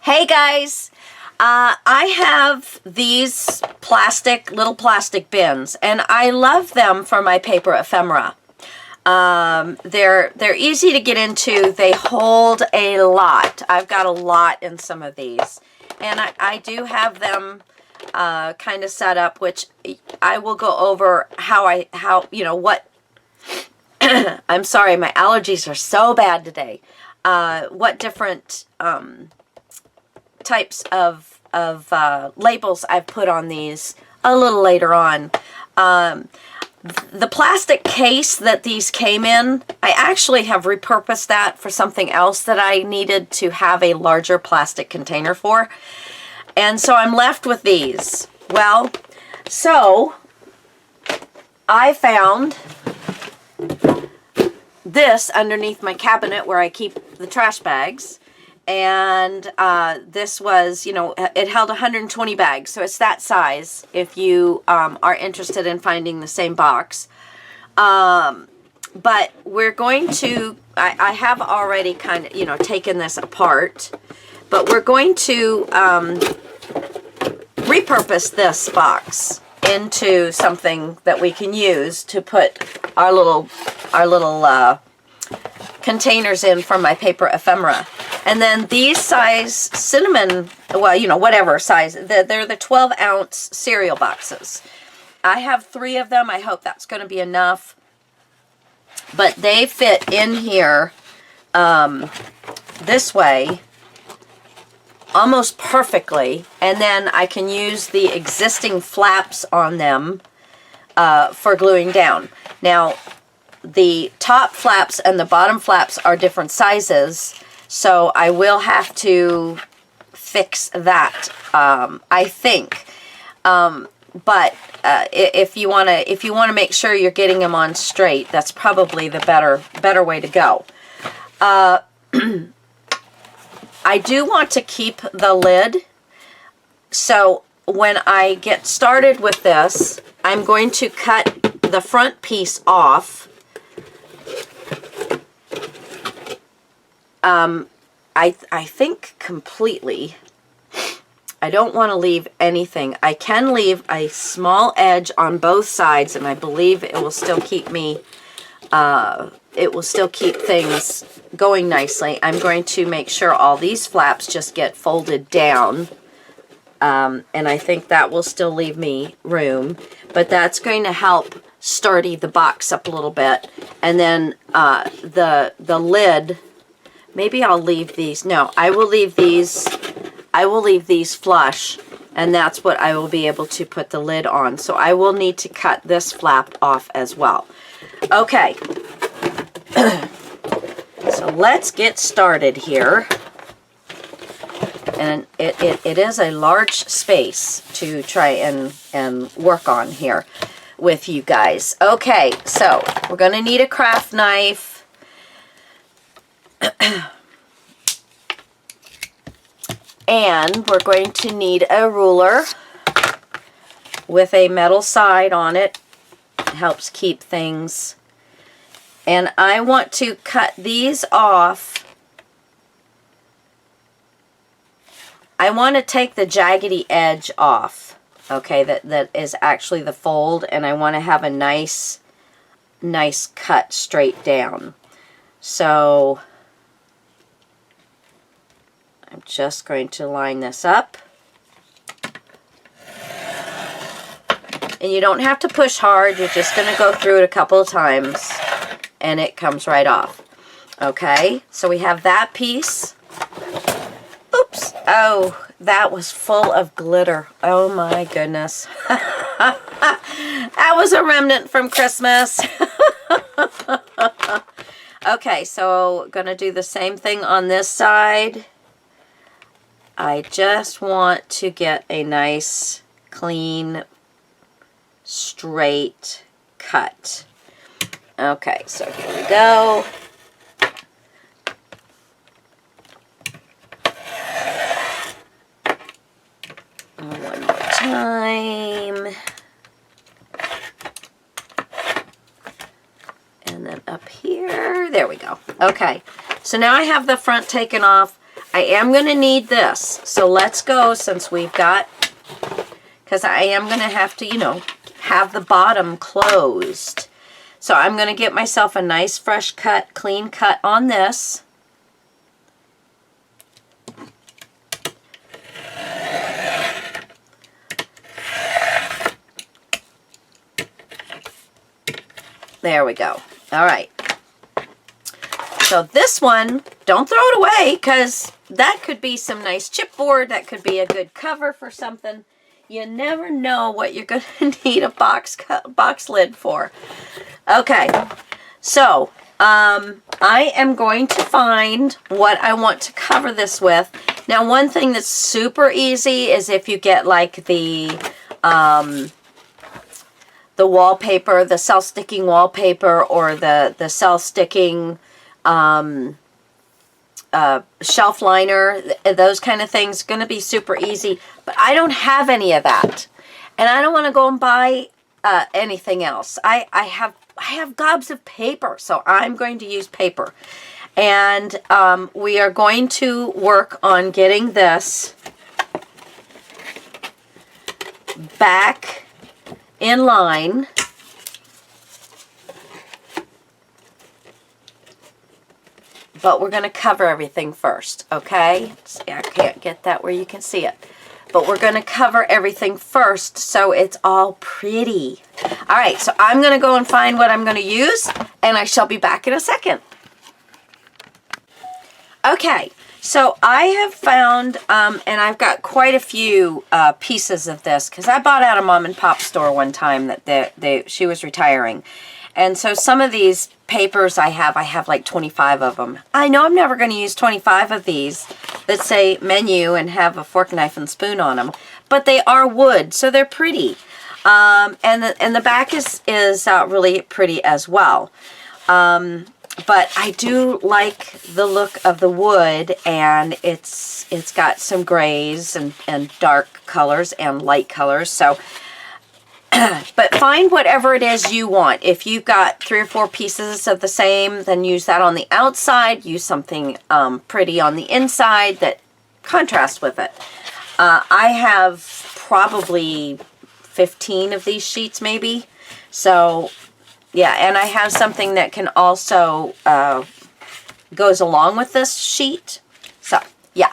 Hey guys, I have these little plastic bins, and I love them for my paper ephemera. They're easy to get into. They hold a lot. I've got a lot in some of these, and I do have them kind of set up, which I will go over what. I'm sorry, my allergies are so bad today. What different types of labels I've put on these a little later on. The plastic case that these came in, I actually have repurposed that for something else that I needed to have a larger plastic container for. And so I'm left with these. Well, so I found this underneath my cabinet where I keep the trash bags. And this was, it held 120 bags, so it's that size if you are interested in finding the same box. But we're going to, I have already kind of, taken this apart, but we're going to repurpose this box into something that we can use to put our little containers in from my paper ephemera. And then these size cinnamon, well, whatever size, they're the 12-ounce cereal boxes. I have 3 of them. I hope that's going to be enough. But they fit in here this way almost perfectly. And then I can use the existing flaps on them for gluing down. Now, the top flaps and the bottom flaps are different sizes. So I will have to fix that, I think. But if you want to make sure you're getting them on straight, that's probably the better way to go. I do want to keep the lid. So when I get started with this, I'm going to cut the front piece off. I think completely. I don't want to leave anything. I can leave a small edge on both sides, and I believe it will still keep me, it will still keep things going nicely. I'm going to make sure all these flaps just get folded down, and I think that will still leave me room, but that's going to help sturdy the box up a little bit. And then the lid, maybe I'll leave these. No, I will leave these flush, and that's what I will be able to put the lid on. So I will need to cut this flap off as well. Okay. So let's get started here. And it is a large space to try and work on here with you guys. Okay, so we're going to need a craft knife. And we're going to need a ruler with a metal side on it. It helps keep things. And I want to cut these off. I want to take the jaggedy edge off. Okay, that is actually the fold, and I want to have a nice cut straight down. So I'm just going to line this up. And you don't have to push hard. You're just going to go through it a couple of times, and it comes right off. Okay, so we have that piece. Oops. Oh, that was full of glitter. Oh my goodness. That was a remnant from Christmas. Okay, so going to do the same thing on this side. I just want to get a nice, clean, straight cut. Okay, so here we go. One more time. And then up here. There we go. Okay, so now I have the front taken off. I am going to need this. So let's go, since we've got, because I am going to have to, you know, have the bottom closed. So I'm going to get myself a nice fresh cut, clean cut on this. There we go. All right. So this one, don't throw it away, because that could be some nice chipboard. That could be a good cover for something. You never know what you're going to need a box lid for. Okay. So I am going to find what I want to cover this with. Now, one thing that's super easy is if you get like the wallpaper, the self-sticking wallpaper, or the self-sticking shelf liner, those kind of things, going to be super easy. But I don't have any of that, and I don't want to go and buy anything else. I have gobs of paper, so I'm going to use paper. And we are going to work on getting this back in line. But we're going to cover everything first, okay? See, I can't get that where you can see it. But we're going to cover everything first so it's all pretty. All right, so I'm going to go and find what I'm going to use, and I shall be back in a second. Okay, so I have found, and I've got quite a few pieces of this, because I bought at a mom and pop store one time that she was retiring. And so some of these papers I have like 25 of them. I know I'm never going to use 25 of these that say menu and have a fork, knife, and spoon on them. But they are wood, so they're pretty. And the back is really pretty as well. But I do like the look of the wood, and it's got some grays and dark colors and light colors. So, but find whatever it is you want. If you've got 3 or 4 pieces of the same, then use that on the outside. Use something pretty on the inside that contrasts with it. I have probably 15 of these sheets maybe. So, yeah, and I have something that can also goes along with this sheet. So, yeah.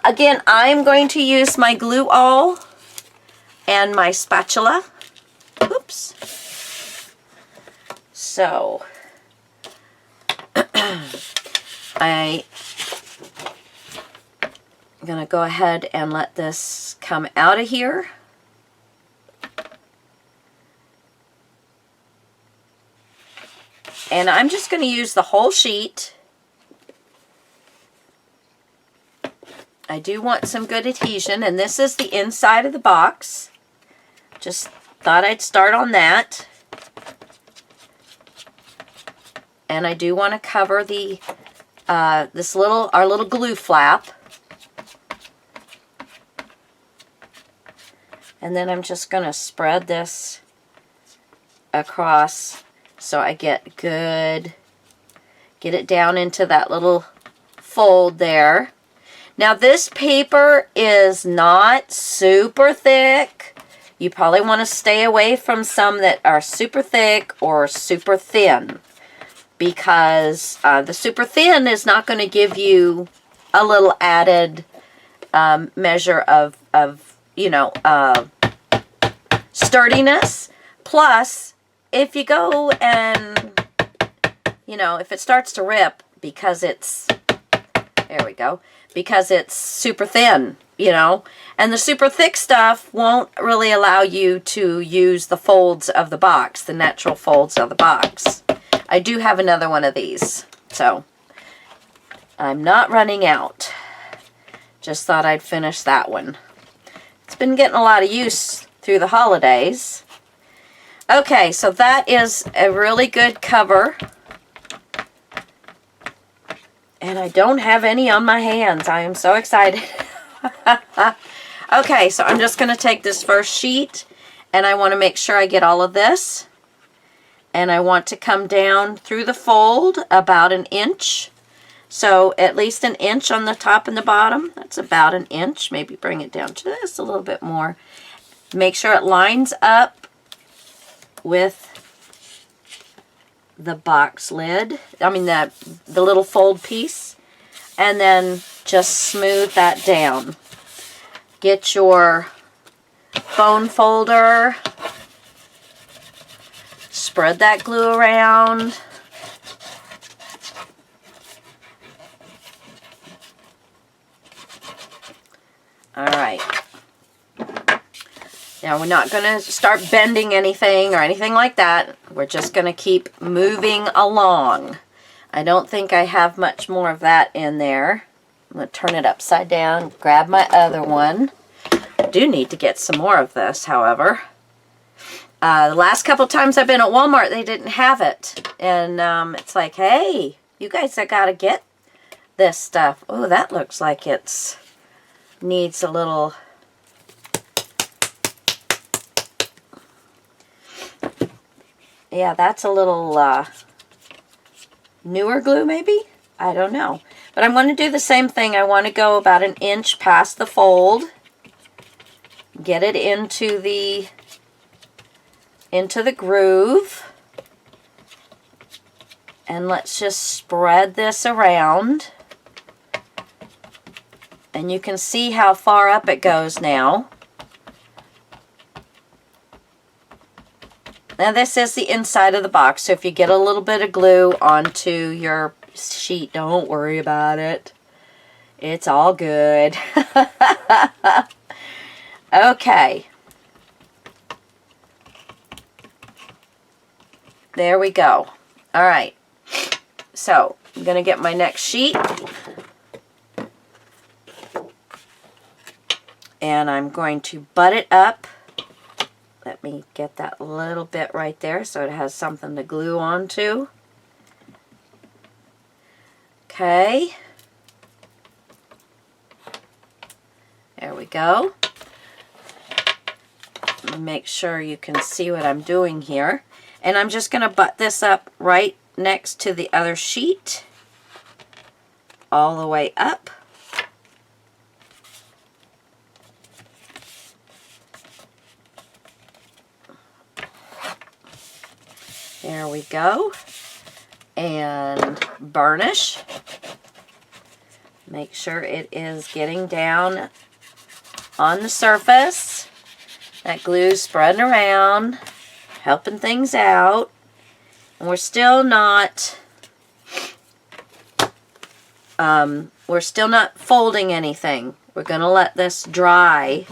Again, I'm going to use my glue all and my spatula. Oops. So, I'm going to go ahead and let this come out of here. And I'm just going to use the whole sheet. I do want some good adhesion, and this is the inside of the box. Just thought I'd start on that. And I do want to cover the our little glue flap. And then I'm just going to spread this across so I get it down into that little fold there. Now this paper is not super thick. You probably want to stay away from some that are super thick or super thin, because the super thin is not going to give you a little added measure of sturdiness. Plus, if you go and, if it starts to rip because it's, there we go, because it's super thin, and the super thick stuff won't really allow you to use the folds of the box, the natural folds of the box. I do have another one of these, so I'm not running out. Just thought I'd finish that one. It's been getting a lot of use through the holidays. Okay, so that is a really good cover. And I don't have any on my hands. I am so excited. Okay, so I'm just going to take this first sheet, and I want to make sure I get all of this. And I want to come down through the fold about 1 inch So at least 1 inch on the top and the bottom. That's about 1 inch. Maybe bring it down to this a little bit more. Make sure it lines up with the box lid. I mean the little fold piece. And then just smooth that down. Get your phone folder. Spread that glue around. All right. Now we're not going to start bending anything or anything like that. We're just going to keep moving along. I don't think I have much more of that in there. I'm going to turn it upside down, grab my other one. I do need to get some more of this, however. The last couple times I've been at Walmart, they didn't have it. And it's like, hey, you guys have got to get this stuff. Oh, that looks like it's needs a little... Yeah, that's a little newer glue maybe? I don't know. But I'm going to do the same thing. I want to go about 1 inch past the fold. Get it into the groove. And let's just spread this around. And you can see how far up it goes now. Now this is the inside of the box, so if you get a little bit of glue onto your sheet, don't worry about it. It's all good. Okay. There we go. All right. So I'm going to get my next sheet. And I'm going to butt it up. Let me get that little bit right there so it has something to glue onto. Okay. There we go. Make sure you can see what I'm doing here. And I'm just going to butt this up right next to the other sheet. All the way up. There we go. And burnish. Make sure it is getting down on the surface. That glue's spreading around, helping things out. And we're still not folding anything. We're going to let this dry.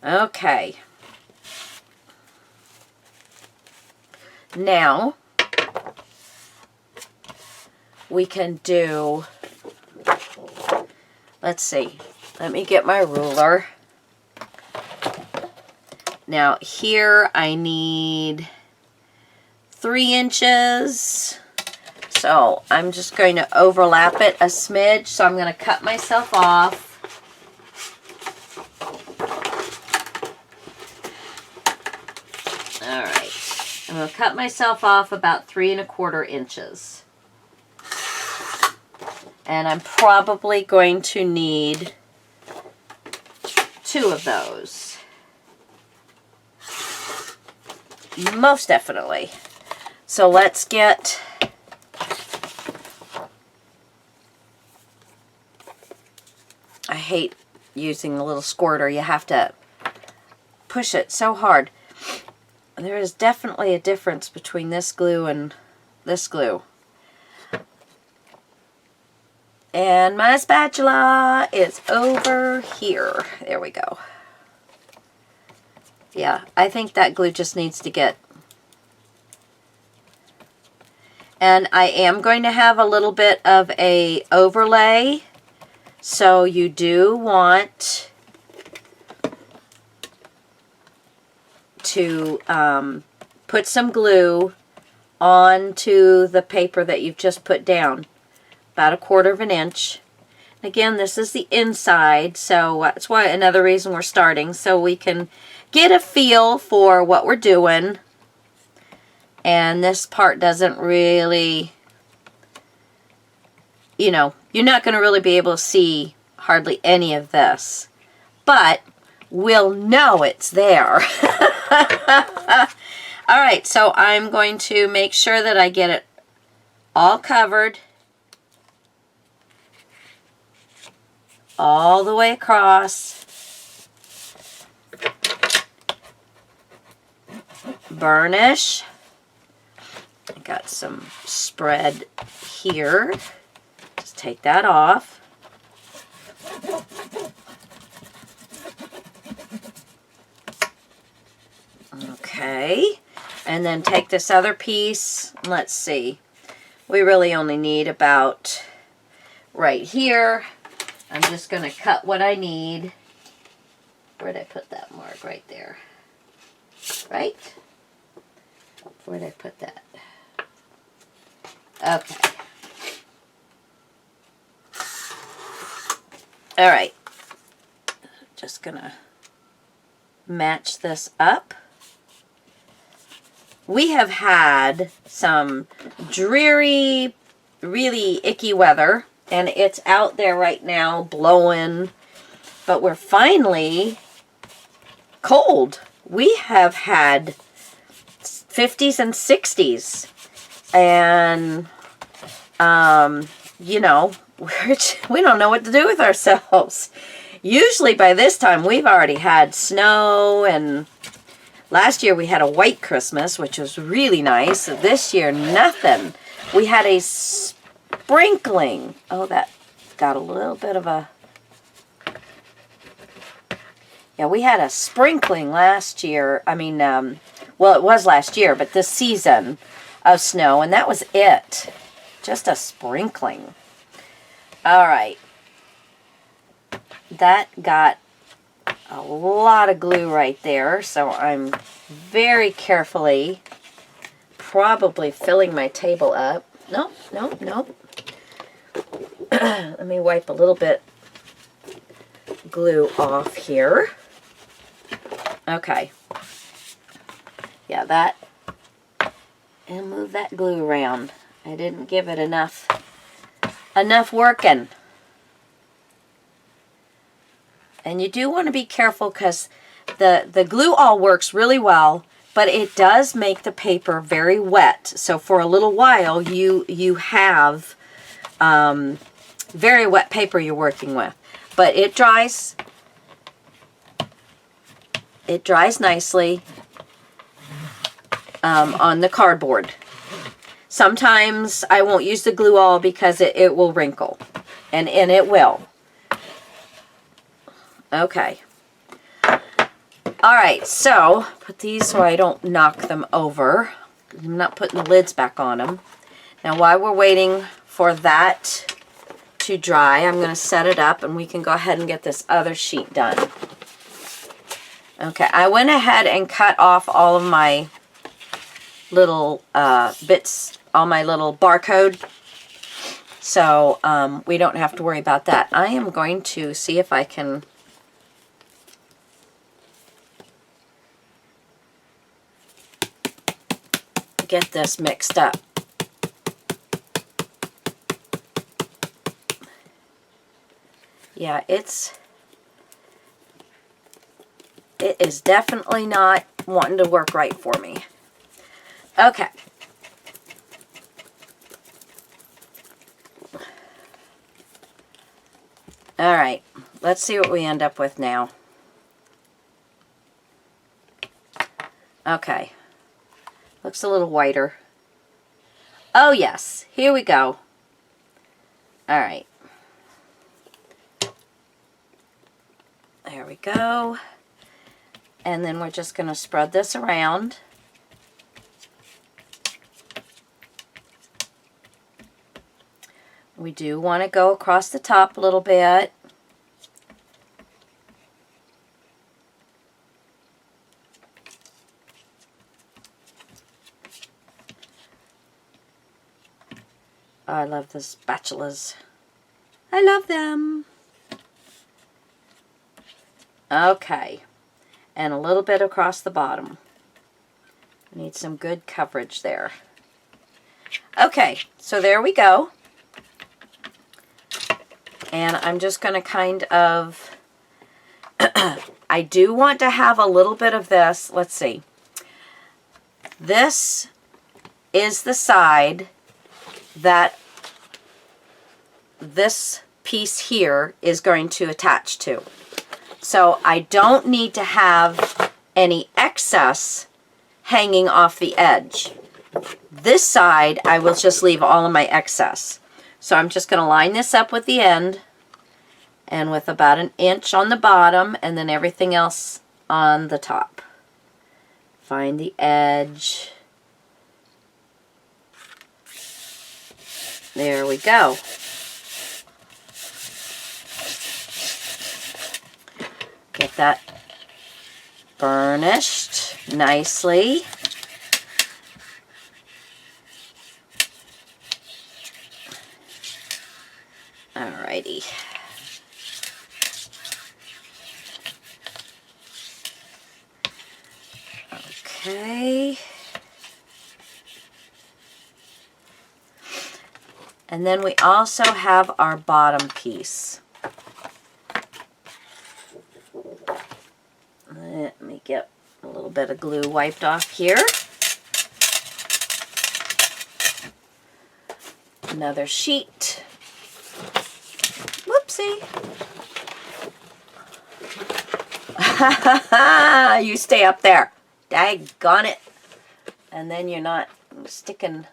Okay. Now, we can do, let's see, let me get my ruler. Now here I need 3 inches. So I'm just going to overlap it a smidge. So I'm going to cut myself off. I'm going to cut myself off about 3 1/4 inches. And I'm probably going to need 2 of those. Most definitely. So let's get... I hate using the little squirter. You have to push it so hard. There is definitely a difference between this glue and this glue. And my spatula is over here. There we go. Yeah, I think that glue just needs to get... And I am going to have a little bit of a overlay. So you do want to put some glue onto the paper that you've just put down. about 1/4 of an inch. Again, this is the inside, so that's why another reason we're starting, so we can get a feel for what we're doing. And this part doesn't really, you know, you're not going to really be able to see hardly any of this, but we'll know it's there. All right, so I'm going to make sure that I get it all covered all the way across. Burnish. I got some spread here. Just take that off. Okay. And then take this other piece. Let's see. We really only need about right here. I'm just going to cut what I need. Where'd I put that mark? Right there. Right? Where'd I put that? Okay. All right. Just going to match this up. We have had some dreary, really icky weather, and it's out there right now blowing, but we're finally cold. We have had 50s and 60s, and you know, we don't know what to do with ourselves. Usually by this time we've already had snow, and last year we had a white Christmas, which was really nice. This year, nothing. We had a sprinkling. Oh, that got a little bit of a... Yeah, we had a sprinkling last year. I mean, well, it was last year, but this season of snow, and that was it. Just a sprinkling. All right. That got a lot of glue right there, so I'm very carefully probably filling my table up. Nope, nope, nope. Let me wipe a little bit glue off here. Okay. Yeah, that, and move that glue around. I didn't give it enough working. And you do want to be careful because the glue all works really well, but it does make the paper very wet. So for a little while, you have very wet paper you're working with. But it dries nicely on the cardboard. Sometimes I won't use the glue all because it will wrinkle, and it will. Okay. All right, so put these so I don't knock them over. I'm not putting the lids back on them. Now while we're waiting for that to dry, I'm going to set it up and we can go ahead and get this other sheet done. Okay, I went ahead and cut off all of my little bits, all my little barcode, so we don't have to worry about that. I am going to see if I can get this mixed up. Yeah, it is definitely not wanting to work right for me. Okay. All right, let's see what we end up with now. Okay. Looks a little whiter. Oh yes, here we go. All right. There we go. And then we're just going to spread this around. We do want to go across the top a little bit. I love the spatulas. I love them. Okay. And a little bit across the bottom. I need some good coverage there. Okay, so there we go. And I'm just going to kind of, I do want to have a little bit of this. Let's see. This is the side that this piece here is going to attach to. So I don't need to have any excess hanging off the edge. This side, I will just leave all of my excess. So I'm just going to line this up with the end and with about 1 inch on the bottom and then everything else on the top. Find the edge. There we go. Get that burnished nicely. Alrighty. Okay. And then we also have our bottom piece. Let me get a little bit of glue wiped off here. Another sheet. Whoopsie. You stay up there. Daggone it. And then you're not sticking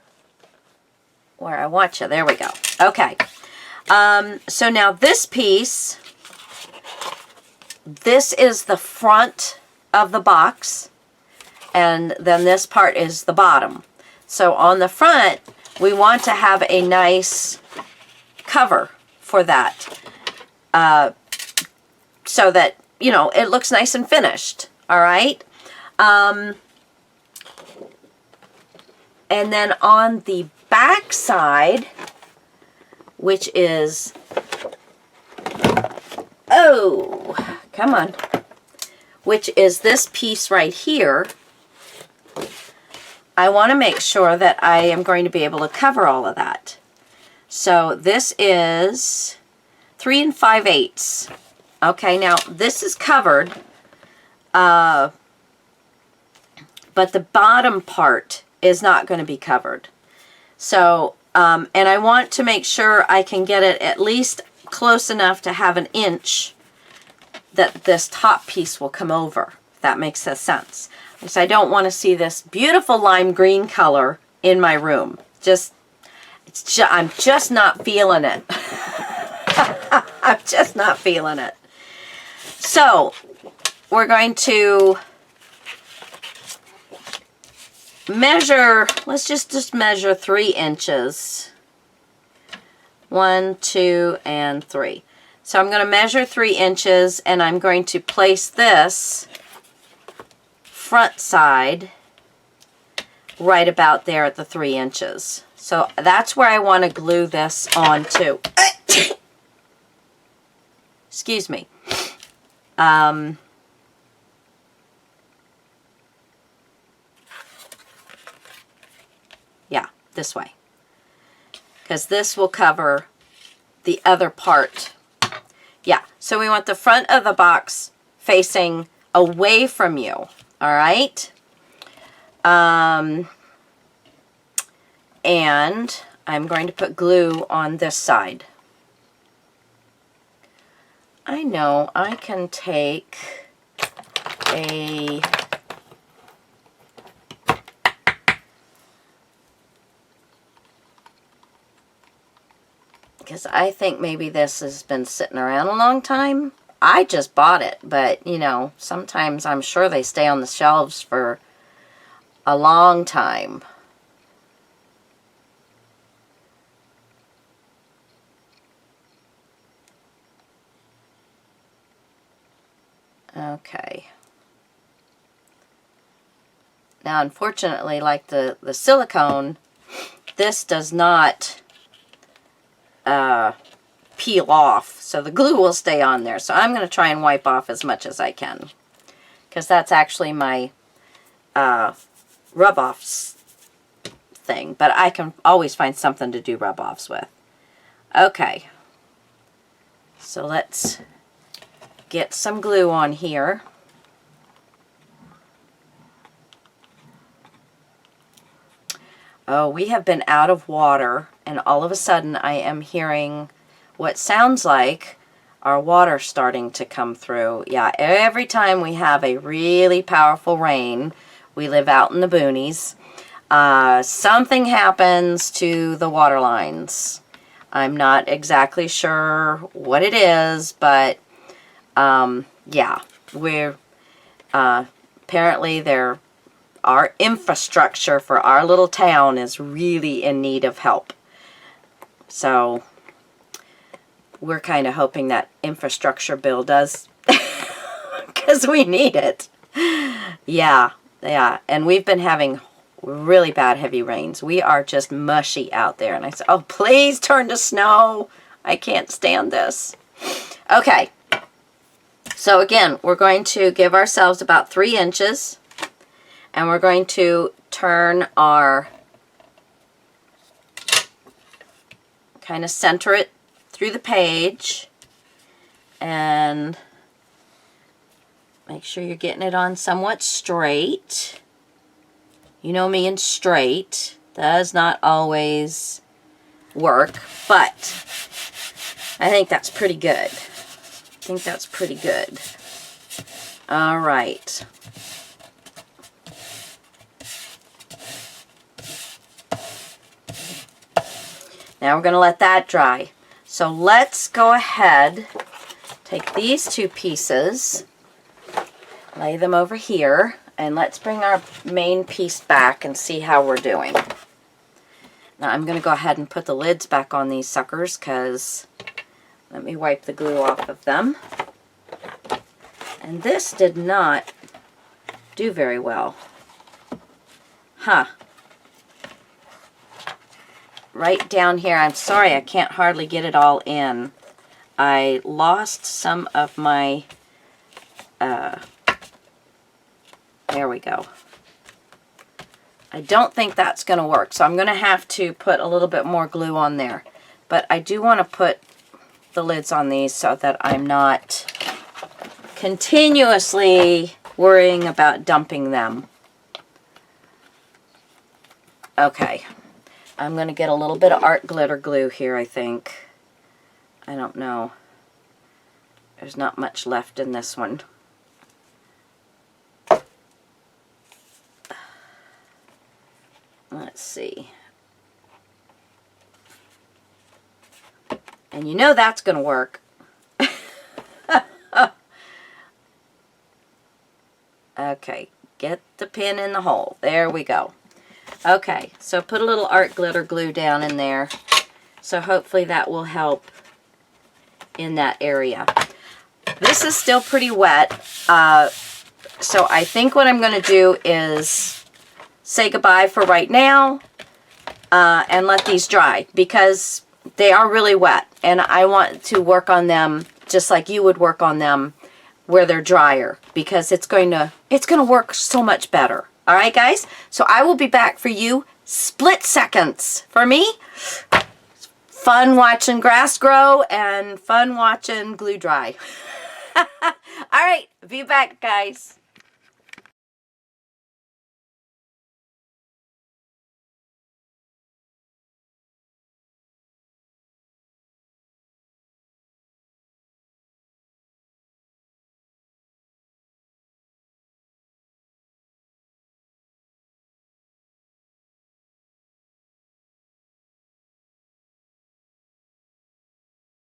where I want you. There we go. Okay. So now this piece, this is the front of the box, and then this part is the bottom. So on the front, we want to have a nice cover for that, so that, you know, it looks nice and finished. All right. And then on the back side, which is, oh, come on, which is this piece right here, I want to make sure that I am going to be able to cover all of that. So this is 3 5/8. Okay, now this is covered, but the bottom part is not going to be covered. So, and I want to make sure I can get it at least close enough to have 1 inch that this top piece will come over, if that makes sense. Because I don't want to see this beautiful lime green color in my room. I'm just not feeling it. I'm just not feeling it. So, we're going to measure, let's just measure 3 inches. 1, 2, and 3. So I'm going to measure 3 inches, and I'm going to place this front side right about there at the 3 inches. So that's where I want to glue this on to. Excuse me. Yeah, this way. Because this will cover the other part. Yeah, so we want the front of the box facing away from you. All right? And I'm going to put glue on this side. I know I can take a because I think maybe this has been sitting around a long time. I just bought it, but you know, sometimes I'm sure they stay on the shelves for a long time. Okay. Now, unfortunately, like the silicone, this does not peel off. So the glue will stay on there. So I'm going to try and wipe off as much as I can. Because that's actually my rub-offs thing. But I can always find something to do rub-offs with. Okay. So let's get some glue on here. Oh, we have been out of water, and all of a sudden I am hearing what sounds like our water starting to come through. Yeah, every time we have a really powerful rain, we live out in the boonies, something happens to the water lines. I'm not exactly sure what it is, but yeah, we're apparently our infrastructure for our little town is really in need of help. So we're kind of hoping that infrastructure bill does, because we need it. Yeah, and we've been having really bad heavy rains. We are just mushy out there. And I said, oh, please turn to snow. I can't stand this. Okay. So again, we're going to give ourselves about 3 inches. And we're going to turn our, kind of center it through the page. And make sure you're getting it on somewhat straight. You know me and straight does not always work, but I think that's pretty good. All right. Now we're going to let that dry. So let's go ahead, take these 2 pieces, lay them over here, and let's bring our main piece back and see how we're doing. Now I'm going to go ahead and put the lids back on these suckers, because let me wipe the glue off of them. And this did not do very well. Huh. Right down here, I'm sorry I can't hardly get it all in. I lost some of my, there we go. I don't think that's going to work, so I'm going to have to put a little bit more glue on there. But I do want to put the lids on these so that I'm not continuously worrying about dumping them. Okay. I'm going to get a little bit of art glitter glue here, I think. I don't know. There's not much left in this one. Let's see. And you know that's going to work. Okay, get the pin in the hole. There we go. Okay, so put a little art glitter glue down in there. So hopefully that will help in that area. This is still pretty wet. So I think what I'm going to do is say goodbye for right now and let these dry, because they are really wet. And I want to work on them just like you would work on them where they're drier, because it's going to work so much better. All right, guys? So I will be back for you split seconds. For me, fun watching grass grow and fun watching glue dry. All right, be back, guys.